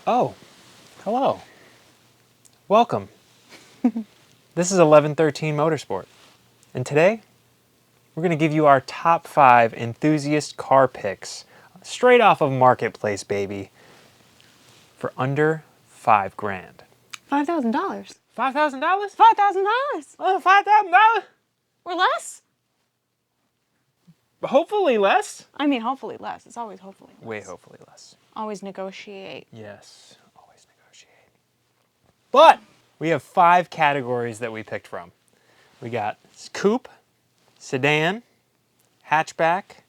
Oh, hello. Welcome. This is 1113 Motorsport. And today, we're going to give you our top 5 enthusiast car picks, straight off of Marketplace, baby, for under $5 grand. $5,000. $5,000? $5,000 Oh, $5,000? or less. Hopefully less. I mean, hopefully less. It's always hopefully less. Way hopefully less. Always negotiate. Yes, always negotiate. But we have 5 categories that we picked from. We got coupe, sedan, hatchback,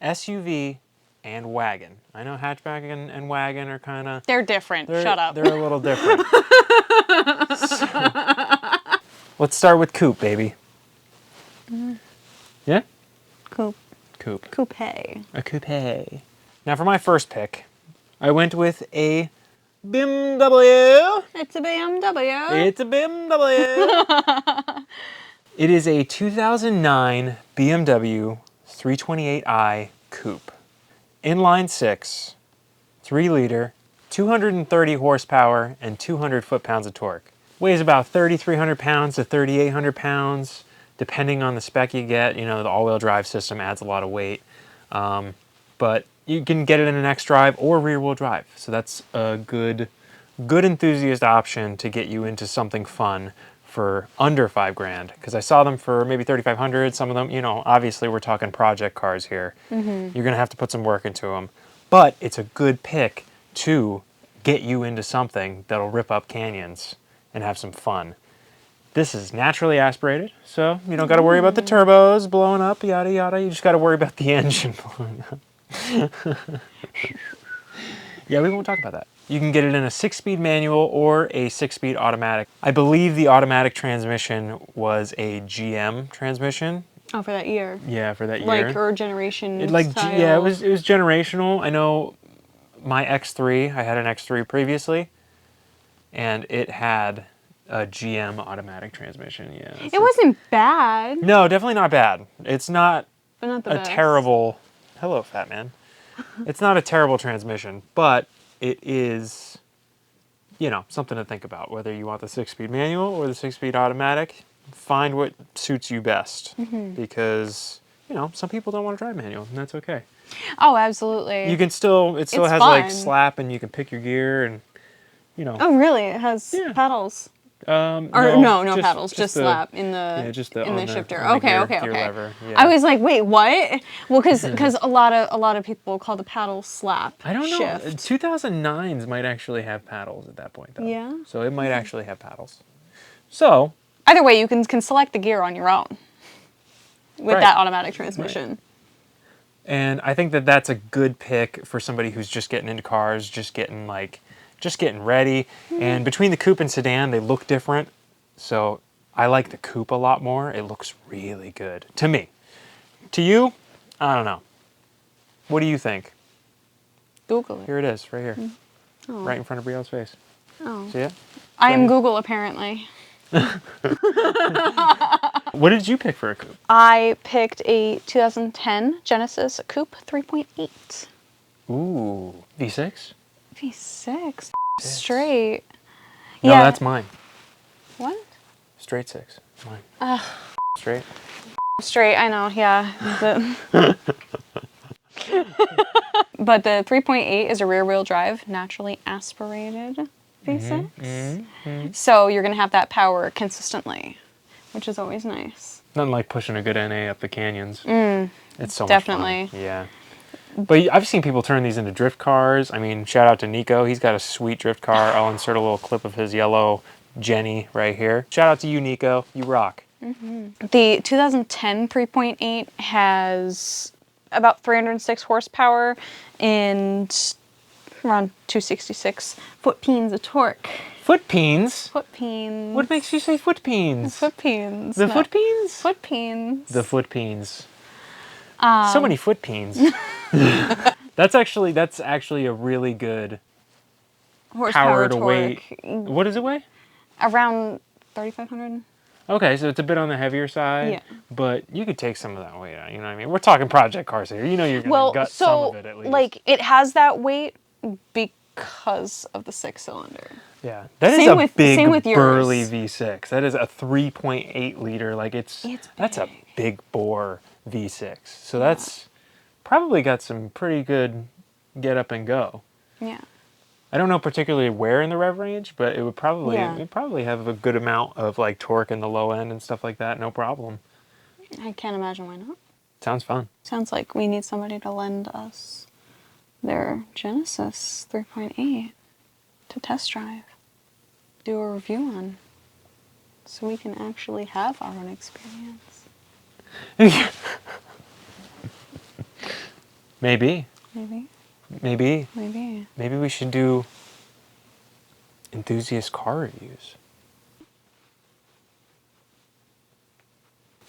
SUV, and wagon. I know hatchback and wagon are kind of... They're different. Shut up. They're a little different. So, let's start with coupe, baby. Yeah? Coupe. Coupe. Coupe. A coupe. Now for my first pick, I went with a BMW. It's a BMW. It's a BMW. It is a 2009 BMW 328i Coupe. Inline 6, 3-liter, 230 horsepower, and 200 foot-pounds of torque. Weighs about 3,300 pounds to 3,800 pounds, depending on the spec you get. You know, the all-wheel drive system adds a lot of weight. But you can get it in an X-Drive or rear-wheel drive. So that's a good enthusiast option to get you into something fun for under $5 grand. Because I saw them for maybe 3,500. Some of them, you know, obviously we're talking project cars here. You're going to have to put some work into them. But it's a good pick to get you into something that'll rip up canyons and have some fun. This is naturally aspirated, so you don't got to worry about the turbos blowing up, yada yada. You just got to worry about the engine blowing up. Yeah, we won't talk about that. You can get it in a 6-speed manual or a 6-speed automatic. I believe the automatic transmission was a GM transmission. Oh, for that year. Yeah, for that year. Like her generation style. Yeah, it was generational. I know my X3, I had an X3 previously, and it had a GM automatic transmission. Yeah. It wasn't bad. No, definitely not bad. It's not, But not the best. terrible... Hello, fat man. It's not a terrible transmission, but it is, you know, something to think about. Whether you want the 6-speed manual or the 6-speed automatic, find what suits you best. Because, you know, some people don't want to drive manual, and that's okay. Oh, absolutely. You can still, it still It's has fun. like slap, and you can pick your gear, and, you know. Oh, really? It has Yeah. pedals. Or No pedals, just the, slap in the yeah, just the, in on the the shifter. on the Okay. gear lever. Yeah. I was like, wait, what? Well, because a lot of people call the paddle slap. I don't know. Shift. 2009s might actually have paddles at that point, though. Yeah. So it might actually have paddles. So Either way, you can select the gear on your own with Right. that automatic transmission. And I think that that's a good pick for somebody who's just getting into cars, just getting ready. And between the coupe and sedan, they look different. So I like the coupe a lot more. It looks really good to me. To you, I don't know. What do you think? Google it. Here it is, right here. Oh. Right in front of Brielle's face. Oh. See it? I am Google, apparently. What did you pick for a coupe? I picked a 2010 Genesis Coupe 3.8. Ooh, V6? V6? Straight. No, Yeah. that's mine. What? Straight 6. Mine. Straight. Straight, I know, yeah. But the 3.8 is a rear-wheel drive, naturally aspirated V6. So you're going to have that power consistently, which is always nice. Nothing like pushing a good NA up the canyons. It's so Definitely. much fun. Yeah. But I've seen people turn these into drift cars. I mean, shout out to Nico. He's got a sweet drift car. I'll insert a little clip of his yellow Jenny right here. Shout out to you, Nico. You rock. The 2010 3.8 has about 306 horsepower and around 266 foot-pounds of torque. Foot-pounds? Foot-pounds. What makes you say foot-pounds? Foot-pounds. The foot-pounds? Foot-pounds. The foot-pounds. So many foot-pounds. That's actually a really good horsepower power to torque. weight. What does it weigh? Around 3,500. Okay, so it's a bit on the heavier side, Yeah. but you could take some of that weight out, you know what I mean? We're talking project cars here. You know you're going to gut some of it at least. Like, it has that weight because because of the 6-cylinder. Yeah, that is Same a with- big, same with yours. burly V6. That is a 3.8 liter. Like that's a big. big bore V6. So that's probably got some pretty good get up and go. Yeah. I don't know particularly where in the rev range, but it would probably have a good amount of like torque in the low end and stuff like that. No problem. I can't imagine why not. Sounds fun. Sounds like we need somebody to lend us their Genesis 3.8 to test drive, do a review on, so we can actually have our own experience. Maybe. Maybe. Maybe. Maybe. Maybe we should do Enthusiast car reviews.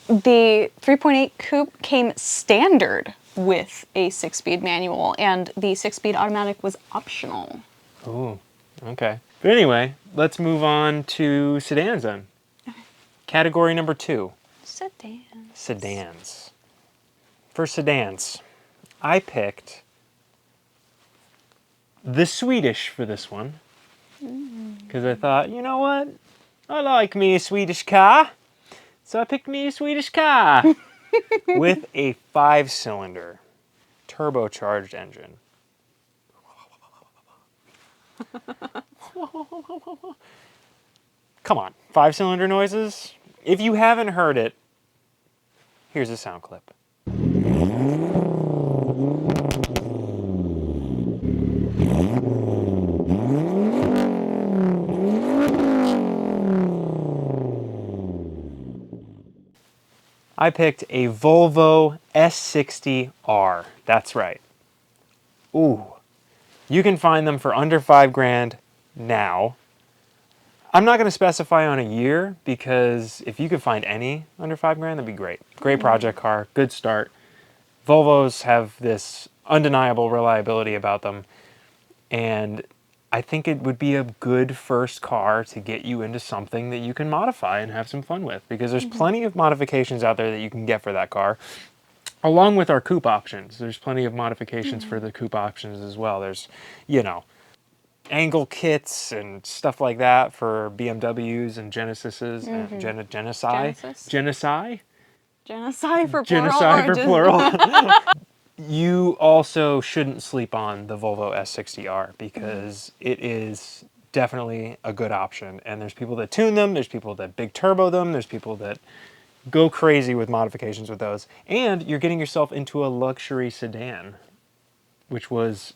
The 3.8 coupe came standard with a 6-speed manual, and the 6-speed automatic was optional. Ooh, okay. But anyway, let's move on to sedans then. Category number 2. Sedans. Sedans. For sedans, I picked the Swedish for this one. Because I thought, you know what? I like me a Swedish car. So I picked me a Swedish car with a 5-cylinder turbocharged engine. Come on, 5-cylinder noises? If you haven't heard it, here's a sound clip. I picked a Volvo S60R. That's right. Ooh. You can find them for under $5,000 now. I'm not going to specify on a year because if you could find any under $5,000, that'd be great. Great project car, good start. Volvos have this undeniable reliability about them, and I think it would be a good first car to get you into something that you can modify and have some fun with, because there's plenty of modifications out there that you can get for that car. Along with our coupe options, there's plenty of modifications for the coupe options as well. There's, you know, angle kits and stuff like that for BMWs and Genesises and Genesi for plural. You also shouldn't sleep on the Volvo S60R because it is definitely a good option. And there's people that tune them, there's people that big turbo them, there's people that go crazy with modifications with those. And you're getting yourself into a luxury sedan, which was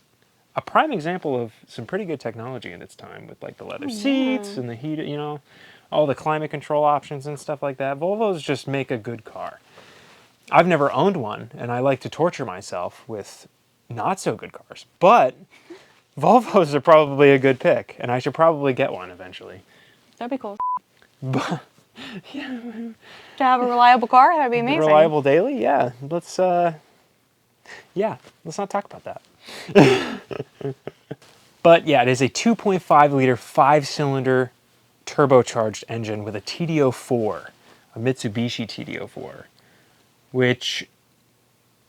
a prime example of some pretty good technology in its time with like the leather seats and the heat, you know, all the climate control options and stuff like that. Volvos just make a good car. I've never owned one, and I like to torture myself with not so good cars. But Volvos are probably a good pick, and I should probably get one eventually. That'd be cool. But, To have a reliable car, that'd be amazing. reliable daily? Yeah. Let's not talk about that. But yeah, it is a 2.5 liter 5-cylinder turbocharged engine with a TD04, a Mitsubishi TD04. Which,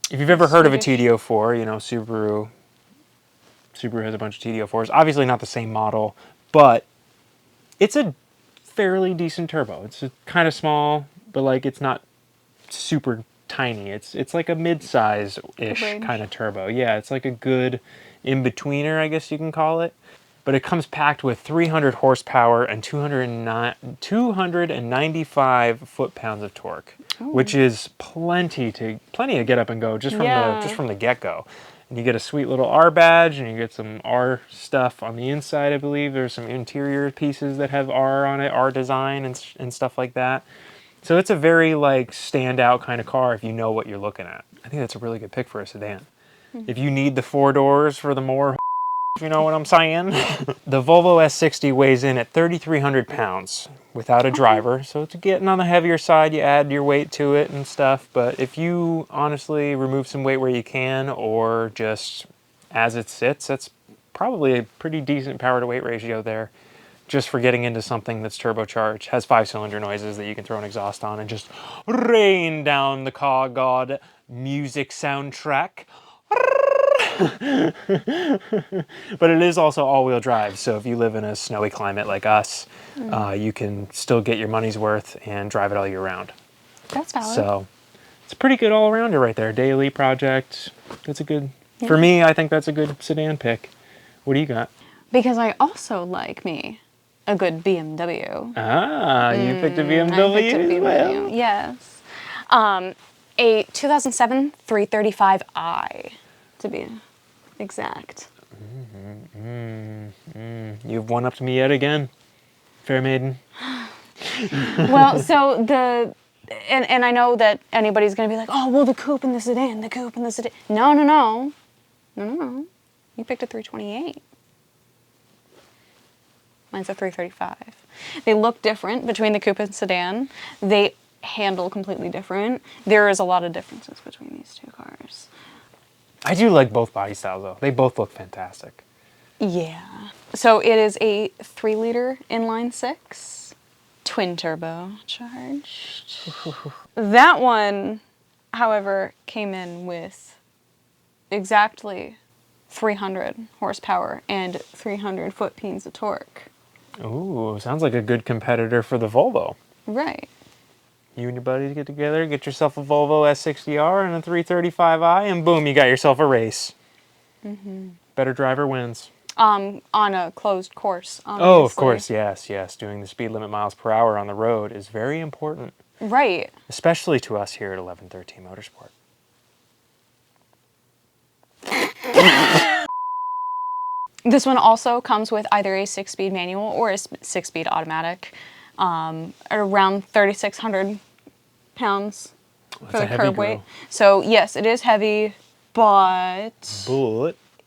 if you've ever heard of a TD04, you know, Subaru has a bunch of TD04s. Obviously not the same model, but it's a fairly decent turbo. It's kind of small, but like it's not super tiny. It's like a mid-size-ish kind of turbo. Yeah, it's like a good in-betweener, I guess you can call it. But it comes packed with 300 horsepower and 295 foot-pounds of torque, which is plenty to get up and go just from the get-go. And you get a sweet little R badge, and you get some R stuff on the inside, I believe. There's some interior pieces that have R on it, R design and stuff like that. So it's a very like standout kind of car if you know what you're looking at. I think that's a really good pick for a sedan. If you need the 4 doors for the more, if you know what I'm saying. The Volvo S60 weighs in at 3,300 pounds without a driver. So it's getting on the heavier side. You add your weight to it and stuff. But if you honestly remove some weight where you can, or just as it sits, that's probably a pretty decent power to weight ratio there. Just for getting into something that's turbocharged, has 5-cylinder noises that you can throw an exhaust on and just rain down the car god music soundtrack. But it is also all-wheel drive, so if you live in a snowy climate like us, you can still get your money's worth and drive it all year round. That's valid. So it's a pretty good all-rounder right there. Daily project. That's a good, Yeah. for me, I think that's a good sedan pick. What do you got? Because I also like me a good BMW. Ah, you picked a BMW I picked a as BMW. well. Yes. A 2007 335i, to be exact. You've one-upped me yet again, fair maiden. Well, so and I know that anybody's going to be like, oh, well, the coupe and the sedan, the coupe and the sedan. No, no, no. No, no, no. You picked a 328. Mine's a 335. They look different between the coupe and sedan. They handle completely different. There is a lot of differences between these two cars. I do like both body styles, though. They both look fantastic. Yeah. So it is a 3-liter inline 6, twin turbo charged. That one, however, came in with exactly 300 horsepower and 300 foot-pounds of torque. Ooh, sounds like a good competitor for the Volvo. Right. You and your buddies get together, get yourself a Volvo S60R and a 335i, and boom, you got yourself a race. Better driver wins. On a closed course, obviously. Oh, of course, yes, yes. Doing the speed limit miles per hour on the road is very important, Right. especially to us here at 1113 Motorsport. This one also comes with either a 6-speed manual or a 6-speed automatic. At around 3,600 pounds for the curb weight. So yes, it is heavy, but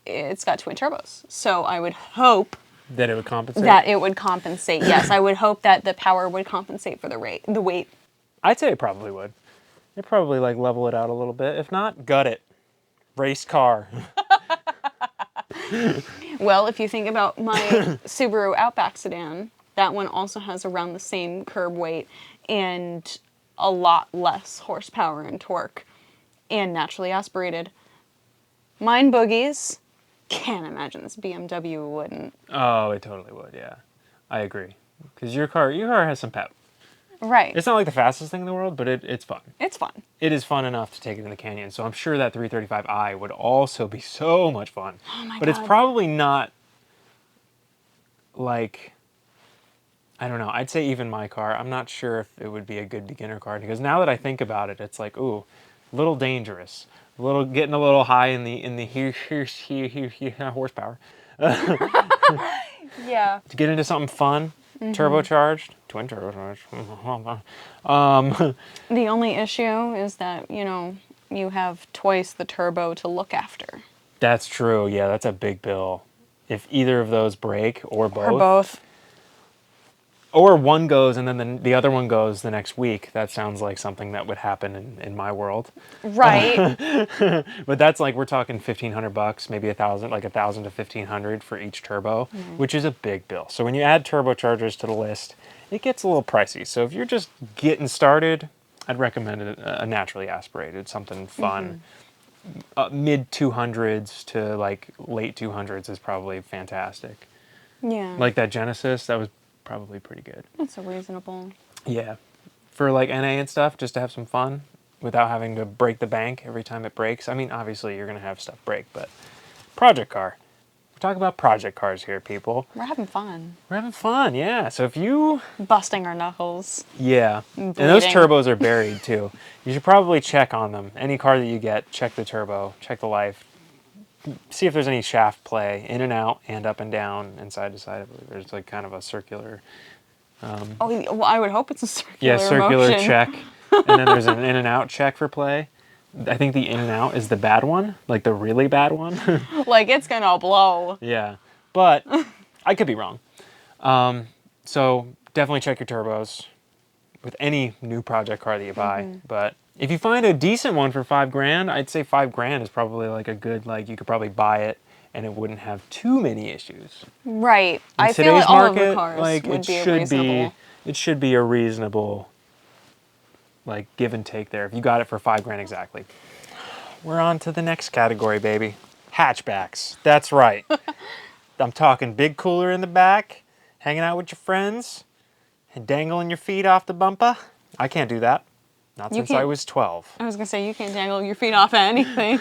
it's got twin turbos. So I would hope that it would compensate. that it would compensate. Yes, I would hope that the power would compensate for the weight. I'd say it probably would. It'd probably like level it out a little bit. If not, gut it. Race car. Well, if you think about my Subaru Outback sedan, that one also has around the same curb weight and a lot less horsepower and torque and naturally aspirated. Mine boogies. Can't imagine this BMW wouldn't. Oh, it totally would, yeah. I agree. Because your car has some pep. Right. It's not like the fastest thing in the world, but it's fun. It's fun. It is fun enough to take it in the canyon, so I'm sure that 335i would also be so much fun. Oh my but God. it's probably not like, I don't know, I'd say even my car, I'm not sure if it would be a good beginner car, because now that I think about it, it's like, ooh, a little dangerous. Getting a little high in the here horsepower. Yeah. To get into something fun, turbocharged, twin turbocharged. The only issue is that, you have twice the turbo to look after. That's true. Yeah, that's a big bill. If either of those break or both. Or both. Or one goes and then the other one goes the next week. That sounds like something that would happen in my world. Right. But that's like, we're talking $1,500, maybe $1,000, like $1,000 to $1,500 for each turbo, which is a big bill. So when you add turbochargers to the list, it gets a little pricey. So if you're just getting started, I'd recommend a naturally aspirated, something fun. Mid 200s to like late 200s is probably fantastic. Yeah. Like that Genesis, that was probably pretty good. That's a reasonable. Yeah. For like NA and stuff, just to have some fun without having to break the bank every time it breaks. I mean, obviously you're going to have stuff break, but project car. We're talking about project cars here, people. We're having fun. We're having fun, yeah. So if you... Busting our knuckles. Yeah. And those turbos are buried too. You should probably check on them. Any car that you get, check the turbo, check the life. See if there's any shaft play, in and out, and up and down, and side to side. There's like kind of a circular... well, I would hope it's a circular Yeah, circular motion. check. And then there's an in and out check for play. I think the in and out is the bad one, like the really bad one. Like, it's gonna blow. Yeah, but I could be wrong. So definitely check your turbos with any new project car that you buy. But if you find a decent one for $5,000, I'd say $5,000 is probably like a good, like you could probably buy it and it wouldn't have too many issues. Right. In I feel like all of the market, cars like would be reasonable. it should be a reasonable, like, give and take there. If you got it for $5,000 exactly. We're on to the next category, baby. Hatchbacks. That's right. I'm talking big cooler in the back, hanging out with your friends, and dangling your feet off the bumper. I can't do that. Not You since I can't- was 12. I was gonna say, you can't dangle your feet off of anything.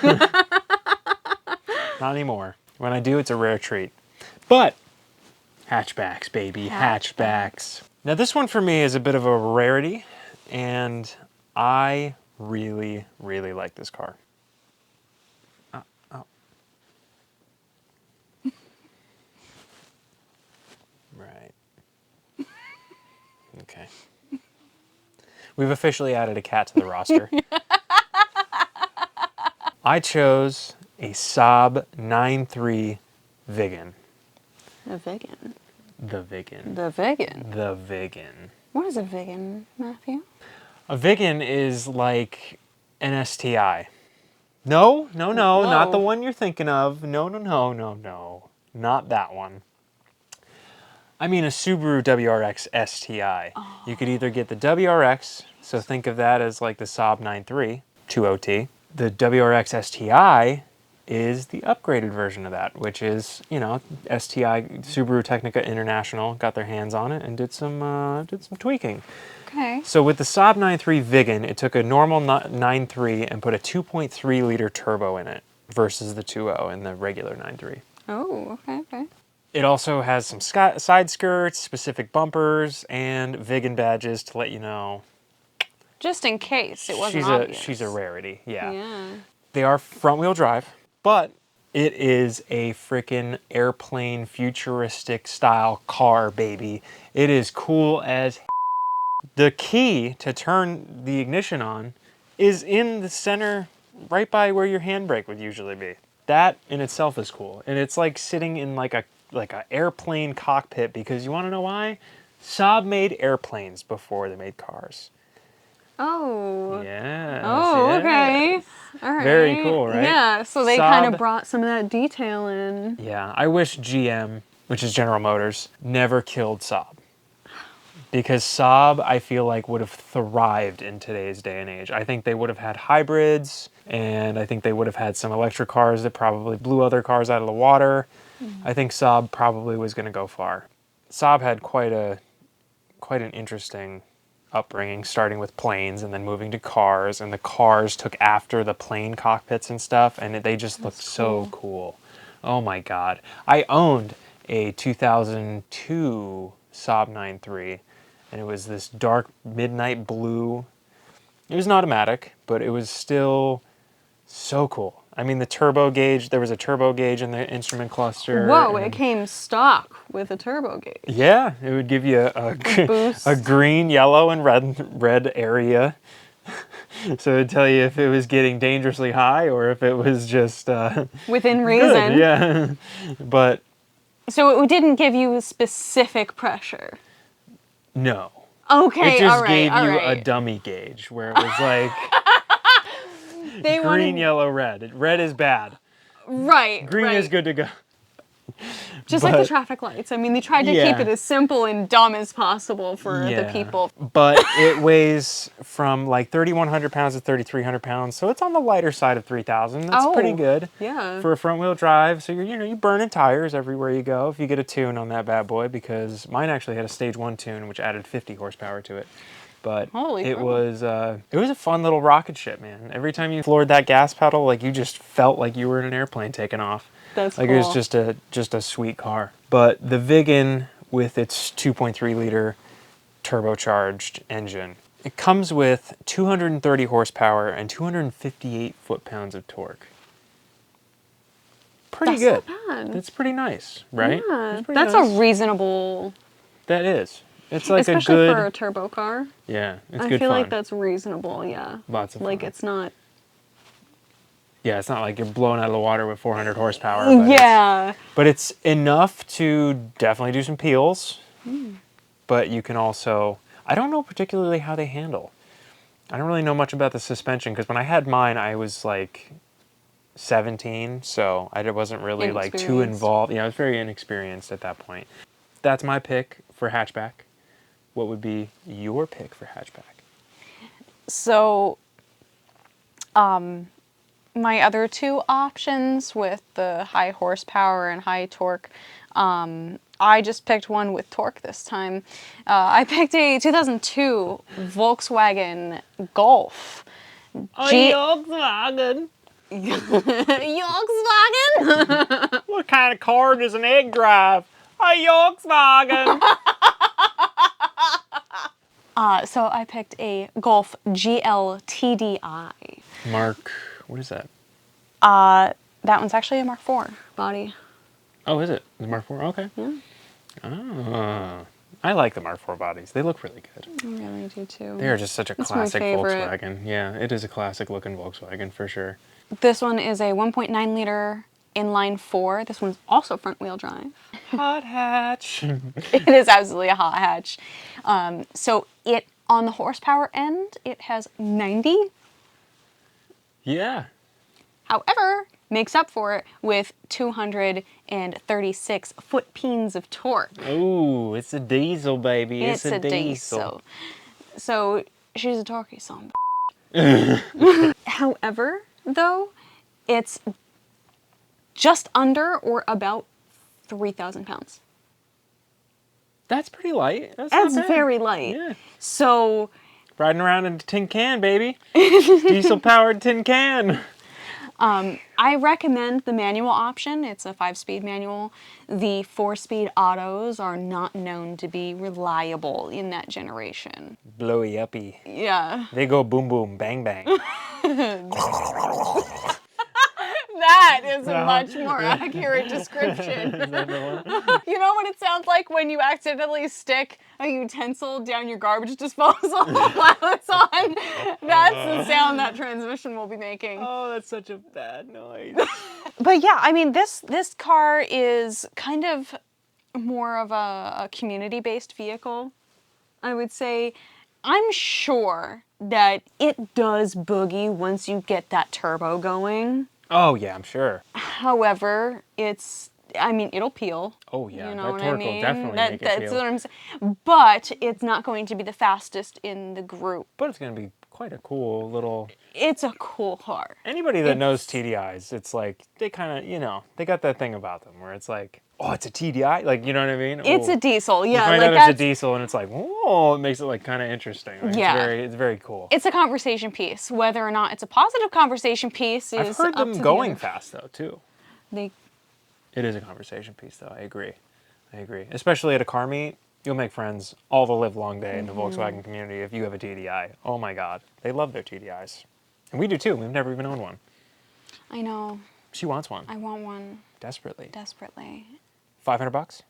Not anymore. When I do, it's a rare treat. But hatchbacks, baby, hatchbacks. Now this one for me is a bit of a rarity, and I really, really like this car. Right. Okay. We've officially added a cat to the roster. I chose a Saab 9.3 Viggen. A vegan. The Viggen. The vegan. The Viggen. What is a vegan, Matthew? A Viggen is like an STI. No, not the Whoa. one you're thinking of. No. Not that one. I mean a Subaru WRX STI. Oh. You could either get the WRX, so think of that as like the Saab 9.3, 2OT. The WRX STI is the upgraded version of that, which is, you know, STI, Subaru Technica International got their hands on it and did some tweaking. Okay. So with the Saab 9.3 Viggen, it took a normal 9.3 and put a 2.3 liter turbo in it versus the 2.0 in the regular 9.3. Oh, okay. It also has some side skirts, specific bumpers, and Viggen badges to let you know Just in case it wasn't obvious. she's a rarity. Yeah. They are front-wheel drive, but it is a freaking airplane futuristic style car, baby. It is cool as The key to turn the ignition on is in the center, right by where your handbrake would usually be. That in itself is cool. And it's like sitting in like a airplane cockpit, because you want to know why? Saab made airplanes before they made cars. Oh. Yes. Oh, okay. yes. All right. Very cool, right? Yeah, so they kind Saab- of brought some of that detail in. Yeah, I wish GM, which is General Motors, never killed Saab. Because Saab, I feel like, would have thrived in today's day and age. I think they would have had hybrids, and I think they would have had some electric cars that probably blew other cars out of the water. I think Saab probably was going to go far. Saab had quite an interesting upbringing, starting with planes and then moving to cars, and the cars took after the plane cockpits and stuff, and they just looked so cool. Oh my God. I owned a 2002 Saab 9.3, and it was this dark midnight blue. It was an automatic, but it was still so cool. I mean, the turbo gauge, there was a turbo gauge in the instrument cluster. Whoa, it came stock with a turbo gauge. Yeah, it would give you a boost. a green, yellow, and red area. So it would tell you if it was getting dangerously high or if it was just Within reason. good. Yeah, but So it didn't give you a specific pressure. no. Okay, It just all right, gave all you right. a dummy gauge where it was like They green, wanted, yellow, red. Red is bad. right, Green right. is good to go. Just like the but- traffic lights. I mean, they tried to Yeah. keep it as simple and dumb as possible for the Yeah. people. But it weighs from like 3,100 pounds to 3,300 pounds, so it's on the lighter side of 3,000. That's pretty Oh, good. yeah. For a front-wheel drive, so you're burning tires everywhere you go if you get a tune on that bad boy, because mine actually had a stage 1 tune which added 50 horsepower to it. But Holy it crap. was a fun little rocket ship, man. Every time you floored that gas pedal, like you just felt like you were in an airplane taking off. That's like cool. it was just a sweet car. But the Viggen with its 2.3 liter turbocharged engine, it comes with 230 horsepower and 258 foot-pounds of torque. Pretty That's good. not bad. That's pretty nice, right? Yeah, pretty that's nice. a reasonable, That is. It's like especially a good. for a turbo car. Yeah, it's I good feel fun. like that's reasonable, yeah. Lots of Like fun. it's not. Yeah, it's not like you're blown out of the water with 400 horsepower. But Yeah. but it's enough to definitely do some peels. But you can also, I don't know particularly how they handle. I don't really know much about the suspension, because when I had mine, I was like 17, so I wasn't really like too Inexperienced. involved. Yeah, I was very inexperienced at that point. That's my pick for hatchback. What would be your pick for hatchback? So, my other two options with the high horsepower and high torque, I just picked one with torque this time. I picked a 2002 Volkswagen Golf. Volkswagen. Volkswagen? What kind of car does an egg drive? A Volkswagen. So I picked a Golf GL TDI. Mark, what is that? That one's actually a Mark IV body. Oh, is it? The Mark IV? Okay. Yeah. Oh. I like the Mark IV bodies. They look really good. I really do too. They are just such a It's my classic favorite. Volkswagen. Yeah, it is a classic looking Volkswagen for sure. This one is a 1.9 liter inline four. This one's also front wheel drive. Hot hatch. It is absolutely a hot hatch. So it, on the horsepower end, it has 90. Yeah. However, makes up for it with 236 foot-pounds of torque. Ooh, it's a diesel, baby. It's a diesel. So she's a torquey son. However, though, it's just under or about 3,000 pounds. That's pretty light. That's That's not bad. very light. Yeah. So Riding around in a tin can, baby. Diesel-powered tin can. I recommend the manual option. It's a 5-speed manual. The 4-speed autos are not known to be reliable in that generation. Blowy uppy. Yeah. They go boom boom, bang bang. That is a much more accurate description. Is that the one? You know what it sounds like when you accidentally stick a utensil down your garbage disposal while it's on? That's the sound that transmission will be making. Oh, that's such a bad noise. But yeah, I mean, this car is kind of more of a community-based vehicle, I would say. I'm sure that it does boogie once you get that turbo going. Oh, yeah, I'm sure. However, it'll peel. Oh, yeah, You know that what torque I mean? will definitely That- make it that's feel. what I'm saying. But it's not going to be the fastest in the group. But it's going to be quite a cool little... It's a cool car. Anybody that knows TDIs, it's like, they kind of, they got that thing about them where it's like, oh, it's a TDI? Like, you know what I mean? It's Oh. a diesel, You yeah. find Like out it's a that's, diesel and it's like, whoa, it makes it like kind of interesting. Like, Yeah. It's very cool. it's a conversation piece. Whether or not it's a positive conversation piece is I've heard up them to going the other. fast though, too. They, It is a conversation piece though, I agree. Especially at a car meet, you'll make friends all the live long day in the Volkswagen community if you have a TDI. Oh my God, they love their TDIs. And we do too, we've never even owned one. I know. She wants one, I want one desperately. desperately. $500?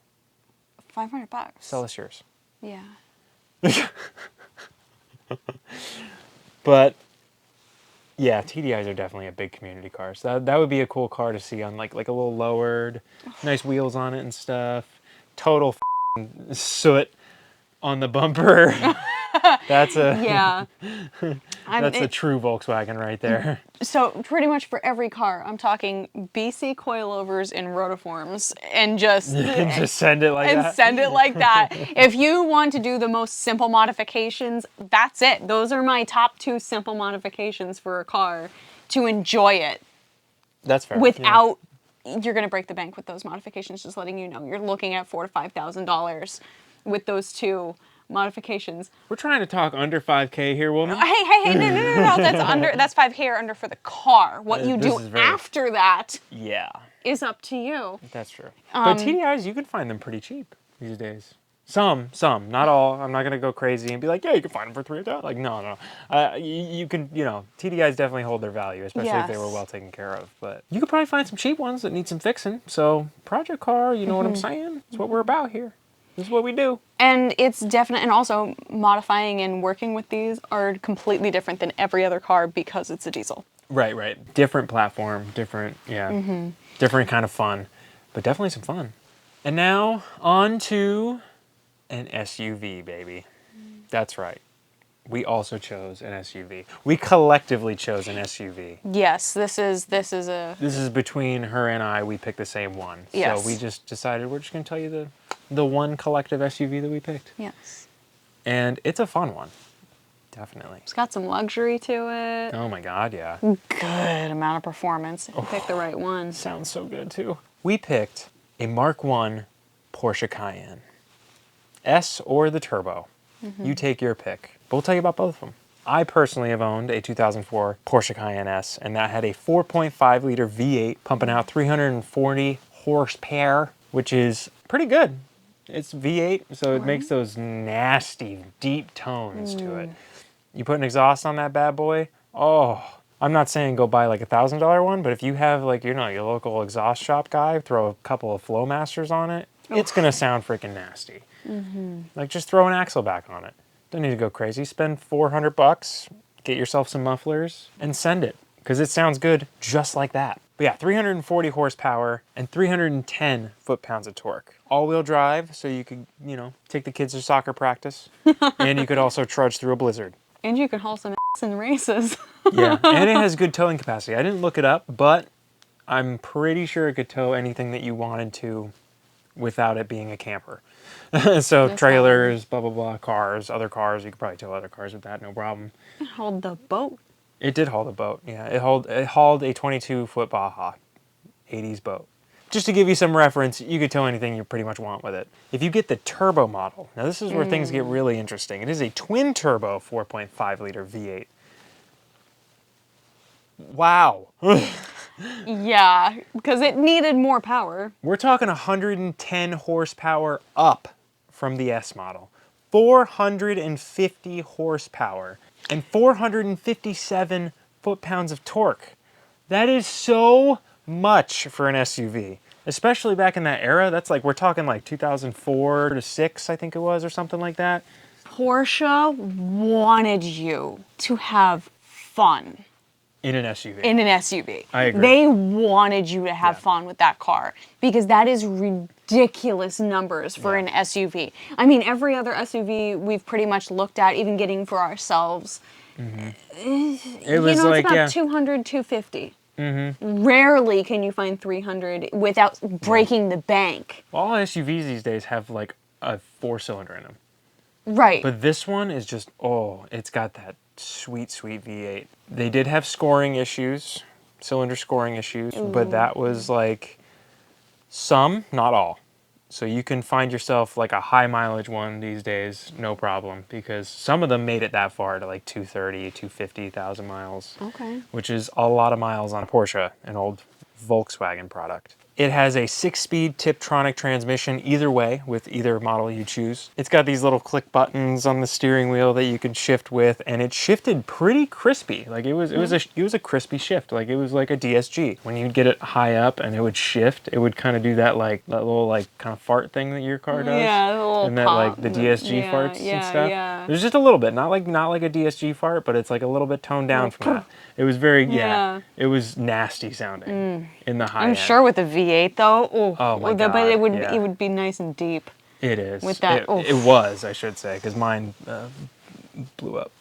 $500. Sell us yours. Yeah. But yeah, TDIs are definitely a big community car. So that would be a cool car to see on like a little lowered, nice wheels on it and stuff. Total soot on the bumper. That's a Yeah. that's a true Volkswagen right there. So pretty much for every car, I'm talking BC coilovers and rotiforms and just And just send it like and that. send it like that. If you want to do the most simple modifications, that's it. Those are my top 2 simple modifications for a car to enjoy it That's fair. without you're going to break the bank with those modifications. Just letting you know, you're looking at $4,000 to $5,000 with those 2 modifications. We're trying to talk under 5K here, woman. Hey, no. That's $5K or under for the car. What you This do is very- after that Yeah, is up to you. that's true. But TDIs, you can find them pretty cheap these days. Some, not all. I'm not gonna go crazy and be like, yeah, you can find them for $3,000. Like, no. You can, TDIs definitely hold their value, especially if they were Yes. well taken care of. But you could probably find some cheap ones that need some fixing. So, project car, you know what I'm saying? It's what we're about here. This is what we do. And it's definite, and also modifying and working with these are completely different than every other car because it's a diesel. Right. Different platform, different kind of fun, but definitely some fun. And now on to an SUV, baby. That's right. We also chose an SUV. We collectively chose an SUV. Yes, this is a This is between her and I. We picked the same one. Yes. So we just decided we're just going to tell you the one collective SUV that we picked. yes. And it's a fun one. Definitely. It's got some luxury to it. Oh my God, yeah. Good amount of performance if you pick the right one. Sounds so good too. We picked a Mark I Porsche Cayenne. S or the turbo. You take your pick. But we'll tell you about both of them. I personally have owned a 2004 Porsche Cayenne S, and that had a 4.5 liter V8 pumping out 340 horsepower, which is pretty good. It's V8, so it makes those nasty, deep tones to it. You put an exhaust on that bad boy, oh, I'm not saying go buy like $1,000 one, but if you have like, you know, your local exhaust shop guy, throw a couple of Flowmasters on it, it's gonna sound freaking nasty. Like just throw an axle back on it. Don't need to go crazy. Spend $400, get yourself some mufflers, and send it. Because it sounds good just like that. But yeah, 340 horsepower and 310 foot-pounds of torque. All-wheel drive, so you could, you know, take the kids to soccer practice. And you could also trudge through a blizzard. And you can haul some ass in races. Yeah, and it has good towing capacity. I didn't look it up, but I'm pretty sure it could tow anything that you wanted to without it being a camper. So That's trailers, blah, blah, blah, cars, other cars. You could probably tow other cars with that, no problem. Hold the boat. It did haul the boat, yeah. It hauled a 22-foot Baja, 80s boat. Just to give you some reference, you could tow anything you pretty much want with it. If you get the turbo model, now this is where things get really interesting. It is a twin-turbo 4.5 liter V8. Wow. Yeah, because it needed more power. We're talking 110 horsepower up from the S model. 450 horsepower and 457 foot-pounds of torque. That is so much for an SUV, especially back in that era. That's like, we're talking like 2004 to 6, I think it was, or something like that. Porsche wanted you to have fun In an SUV. in an SUV. I agree. They wanted you to have Yeah. fun with that car because that is ridiculous numbers for an SUV. I mean, every other SUV we've pretty much looked at, even getting for ourselves, It was like, it's about yeah. 200, 250. Rarely can you find 300 without breaking the bank. All SUVs these days have like a 4-cylinder in them. Right. But this one is just, oh, it's got that sweet, sweet V8. They did have scoring issues, cylinder scoring issues, but that was like some, not all. So you can find yourself like a high mileage one these days, no problem, because some of them made it that far to like 230, 250,000 miles, Okay. which is a lot of miles on a Porsche, an old Volkswagen product. It has a 6-speed Tiptronic transmission either way, with either model you choose. It's got these little click buttons on the steering wheel that you can shift with, and it shifted pretty crispy. Like it was a crispy shift. Like it was like a DSG. When you'd get it high up and it would shift, it would kind of do that little like kind of fart thing that your car does. Yeah, the little and that pop. like the DSG farts and stuff. Yeah. There's just a little bit, not like a DSG fart, but it's like a little bit toned down Like, from that. It was very Yeah. it was nasty sounding in the high I'm end. sure with the V8 though, Oh my but God, it would yeah. it would be nice and deep. It is. With that- it was, I should say, because mine blew up.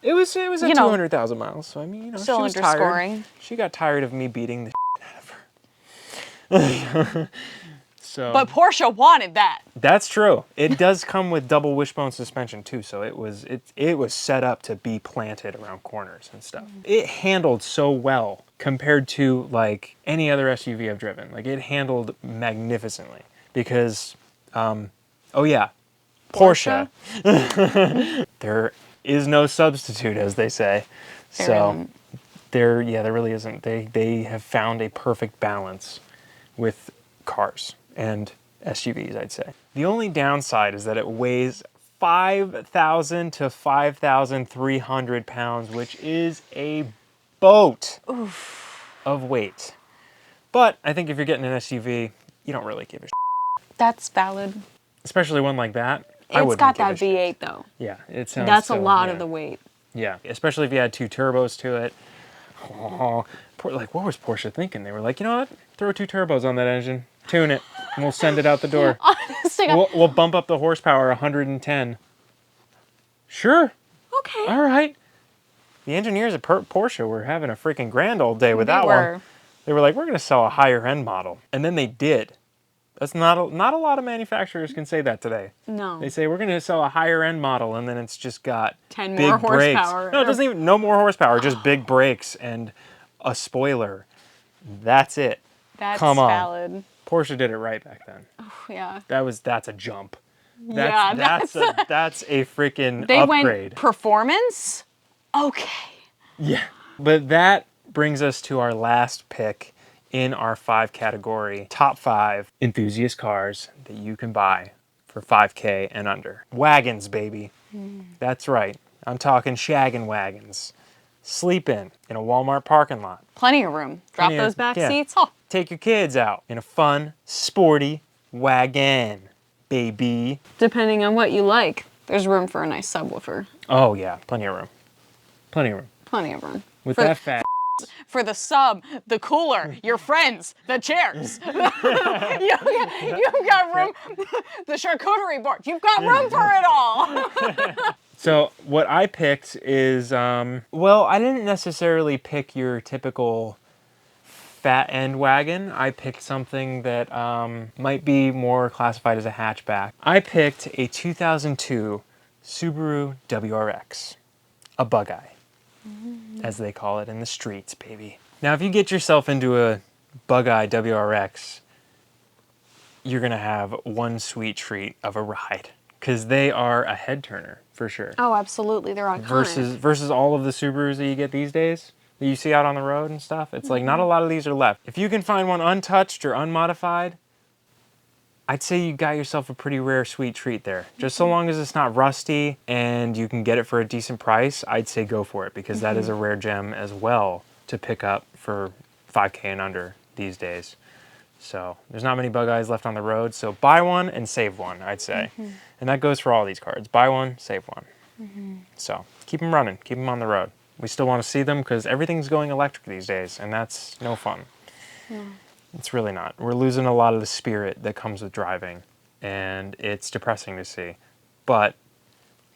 It was at 200,000 miles. So I mean, she was Cylinder tired. scoring. She got tired of me beating the out of her. So But Porsche wanted that. that's true. It does come with double wishbone suspension too, so it was set up to be planted around corners and stuff. It handled so well compared to like any other SUV I've driven. Like it handled magnificently because, oh yeah, Porsche. There is no substitute, as they say. So there really isn't. They have found a perfect balance with cars and SUVs, I'd say. The only downside is that it weighs 5,000 to 5,300 pounds, which is a boat of weight. But I think if you're getting an SUV, you don't really give a shit. That's valid. Especially one like that. It's got that V8 though. Yeah, it sounds That's so, a lot yeah. of the weight. Yeah, especially if you had 2 turbos to it. Oh, like, what was Porsche thinking? They were like, you know what? Throw 2 turbos on that engine, tune it, and we'll send it out the door. Honestly, We'll bump up the horsepower 110. Sure. okay. All right. The engineers at Porsche were having a freaking grand old day with They that were. one. They were like, we're going to sell a higher end model. And then they did. That's not a lot of manufacturers can say that today. No. They say we're going to sell a higher end model, and then it's just got 10 big more brakes. horsepower. No, it doesn't even. No more horsepower. Just big brakes and a spoiler. That's it. That's Come on. valid. Porsche did it right back then. Oh, yeah. That's a jump. Yeah, that's a freaking They upgrade. went performance? Okay. Yeah. But that brings us to our last pick in our 5 category, top 5 enthusiast cars that you can buy for $5K and under. Wagons, baby. That's right. I'm talking shaggin' wagons. Sleep in a Walmart parking lot. Plenty of room. Drop Plenty of- those back yeah. seats. Oh, Take your kids out in a fun, sporty wagon, baby. depending on what you like, there's room for a nice subwoofer. Oh yeah, plenty of room. Plenty of room. Plenty of room. With for, that fat. for the sub, the cooler, your friends, the chairs. you've got room. The charcuterie board. You've got room for it all. So what I picked is, well, I didn't necessarily pick your typical fat end wagon. I picked something that might be more classified as a hatchback. I picked a 2002 Subaru WRX, a bug-eye, as they call it in the streets, baby. Now, if you get yourself into a bug-eye WRX, you're gonna have one sweet treat of a ride, because they are a head turner for sure. Oh, absolutely. They're iconic. Versus all of the Subarus that you get these days that you see out on the road and stuff. It's like not a lot of these are left. If you can find one untouched or unmodified, I'd say you got yourself a pretty rare sweet treat there. Just so long as it's not rusty and you can get it for a decent price, I'd say go for it, because that is a rare gem as well to pick up for $5K and under these days. So there's not many bug eyes left on the road, so buy one and save one, I'd say. And that goes for all these cards. Buy one, save one. So keep them running, keep them on the road. We still want to see them because everything's going electric these days, and that's no fun. It's really not. We're losing a lot of the spirit that comes with driving, and it's depressing to see. But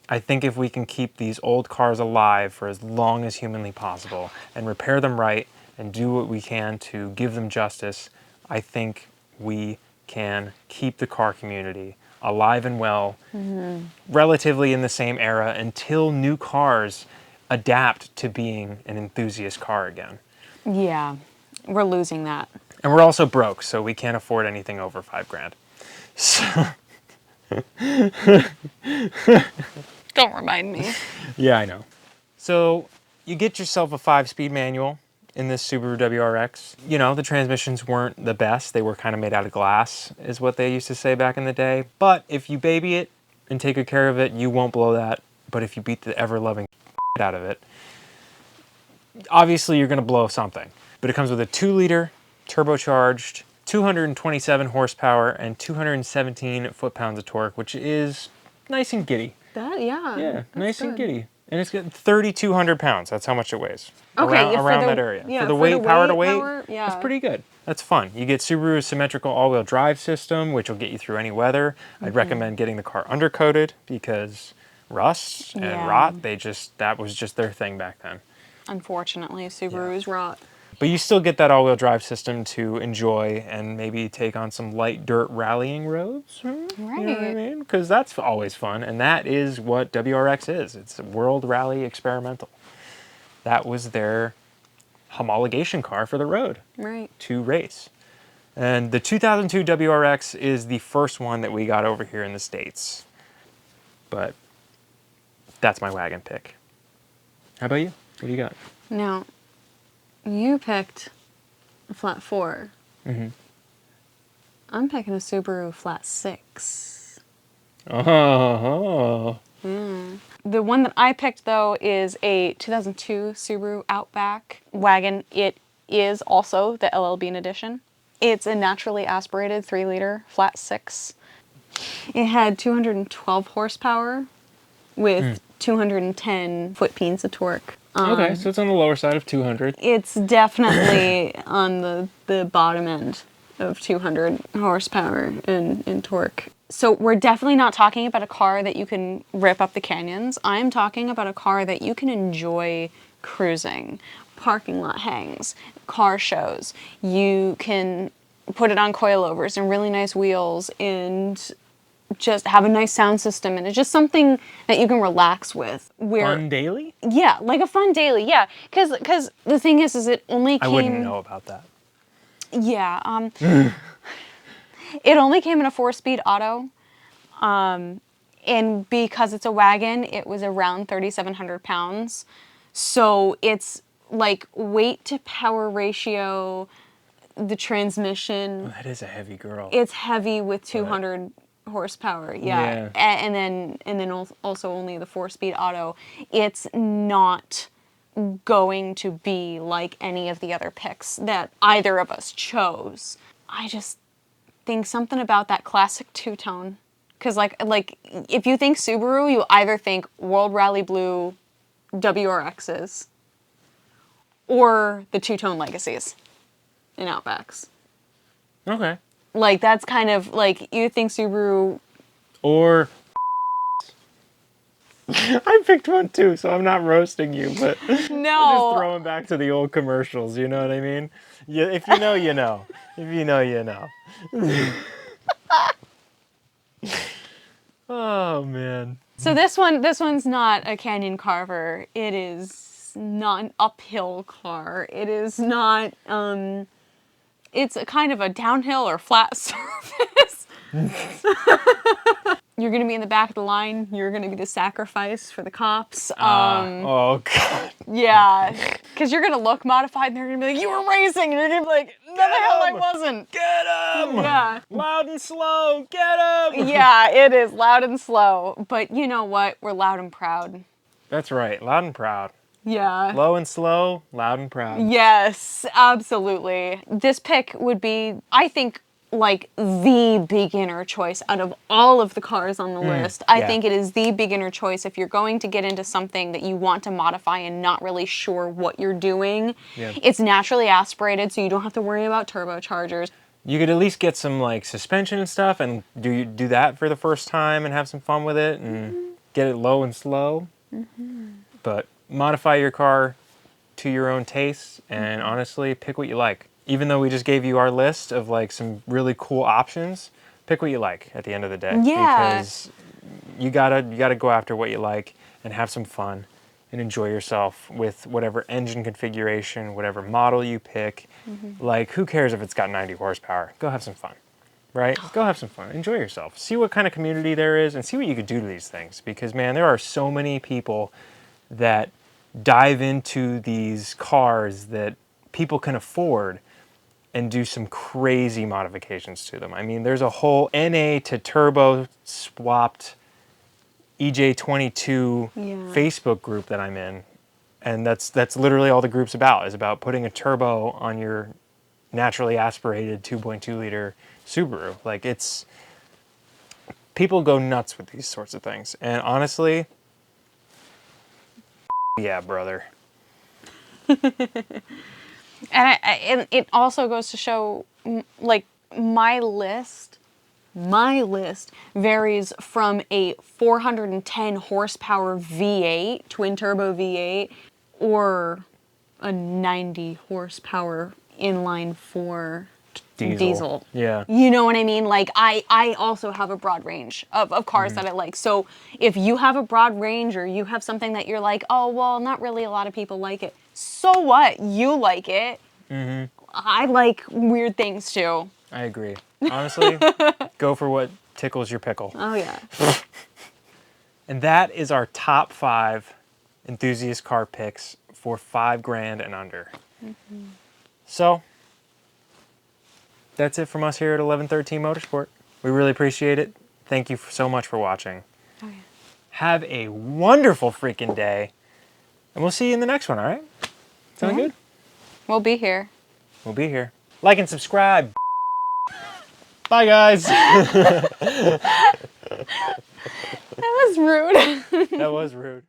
I think if we can keep these old cars alive for as long as humanly possible and repair them right and do what we can to give them justice, I think we can keep the car community alive and well, relatively in the same era, until new cars adapt to being an enthusiast car again. Yeah, we're losing that. And we're also broke, so we can't afford anything over $5,000. So Don't remind me. yeah, I know. So you get yourself a 5-speed manual in this Subaru WRX. You know, the transmissions weren't the best. They were kind of made out of glass, is what they used to say back in the day. But if you baby it and take good care of it, you won't blow that. But if you beat the ever-loving out of it, obviously you're going to blow something. But it comes with a 2-liter turbocharged, 227 horsepower, and 217 foot-pounds of torque, which is nice and giddy. Yeah, Nice and giddy. And it's got 3,200 pounds. That's how much it weighs. Okay, around that area. For the weight, power to weight, yeah. it's pretty good. That's fun. You get Subaru's symmetrical all-wheel drive system, which will get you through any weather. I'd recommend getting the car undercoated, because rust and rot, that was just their thing back then. Unfortunately, Subaru's rot. But you still get that all-wheel drive system to enjoy and maybe take on some light dirt rallying roads. Right. You know what I mean? Because that's always fun, and that is what WRX is. It's a World Rally Experimental. That was their homologation car for the road. Right. To race. And the 2002 WRX is the first one that we got over here in the States. But that's my wagon pick. How about you? What do you got? Now, you picked a flat 4. I'm picking a Subaru flat 6. Oh. The one that I picked, though, is a 2002 Subaru Outback wagon. It is also the LL Bean edition. It's a naturally aspirated 3-liter flat 6. It had 212 horsepower with 210 foot-pounds of torque. Okay, so it's on the lower side of 200. It's definitely on the bottom end of 200 horsepower in torque. So we're definitely not talking about a car that you can rip up the canyons. I'm talking about a car that you can enjoy cruising, parking lot hangs, car shows. You can put it on coilovers and really nice wheels and just have a nice sound system, and it's just something that you can relax with. Fun daily? Yeah, like a fun daily, yeah. Because the thing is it only came... I wouldn't know about that. Yeah, it only came in a 4-speed auto, and because it's a wagon, it was around 3,700 pounds. So it's like weight to power ratio, the transmission. Oh, that is a heavy girl. It's heavy with 200 horsepower, yeah. And then also only the 4-speed auto. It's not going to be like any of the other picks that either of us chose. I just think something about that classic two-tone. Because like if you think Subaru, you either think World Rally Blue WRXs or the two-tone Legacies in Outbacks. Okay. Like, that's kind of, like, you think Subaru... Or... I picked one too, so I'm not roasting you, but... No! I'm just throwing back to the old commercials, you know what I mean? Yeah, if you know, you know. If you know, you know. Oh, man. So this one's not a Canyon Carver. It is not an uphill car. It is not, it's a kind of a downhill or flat surface. You're going to be in the back of the line. You're going to be the sacrifice for the cops. Oh, God. Yeah. Because you're going to look modified and they're going to be like, you were racing. And you're going to be like, no, the hell I wasn't. Get him! Yeah. Loud and slow. Get him! Yeah, it is loud and slow. But you know what? We're loud and proud. That's right. Loud and proud. Yeah. Low and slow, loud and proud. Yes, absolutely. This pick would be, I think, like the beginner choice out of all of the cars on the list. I think it is the beginner choice if you're going to get into something that you want to modify and not really sure what you're doing. Yeah. It's naturally aspirated, so you don't have to worry about turbochargers. You could at least get some like suspension and stuff and do that for the first time and have some fun with it and get it low and slow. But modify your car to your own taste and honestly pick what you like. Even though we just gave you our list of like some really cool options, pick what you like at the end of the day. Yeah. Because you gotta go after what you like and have some fun and enjoy yourself with whatever engine configuration, whatever model you pick. Like, who cares if it's got 90 horsepower? Go have some fun, right? Go have some fun. Enjoy yourself. See what kind of community there is and see what you could do to these things. Because, man, there are so many people that dive into these cars that people can afford and do some crazy modifications to them. I mean, there's a whole NA to turbo swapped EJ22 Facebook group that I'm in. And that's literally all the group's about, is about putting a turbo on your naturally aspirated 2.2 liter Subaru. Like, it's, people go nuts with these sorts of things. And honestly, yeah, brother. And it also goes to show, like, my list varies from a 410 horsepower V8, twin turbo V8, or a 90 horsepower inline 4 diesel. Yeah. You know what I mean? Like, I also have a broad range of cars that I like. So if you have a broad range or you have something that you're like, oh, well, not really a lot of people like it. So what? You like it. I like weird things too. I agree. Honestly, go for what tickles your pickle. Oh, yeah. And that is our top 5 enthusiast car picks for $5,000 and under. So, that's it from us here at 1113 Motorsport. We really appreciate it. Thank you so much for watching. Oh, yeah. Have a wonderful freaking day. And we'll see you in the next one, all right? Sound good? We'll be here. We'll be here. Like and subscribe. Bye, guys. That was rude. That was rude.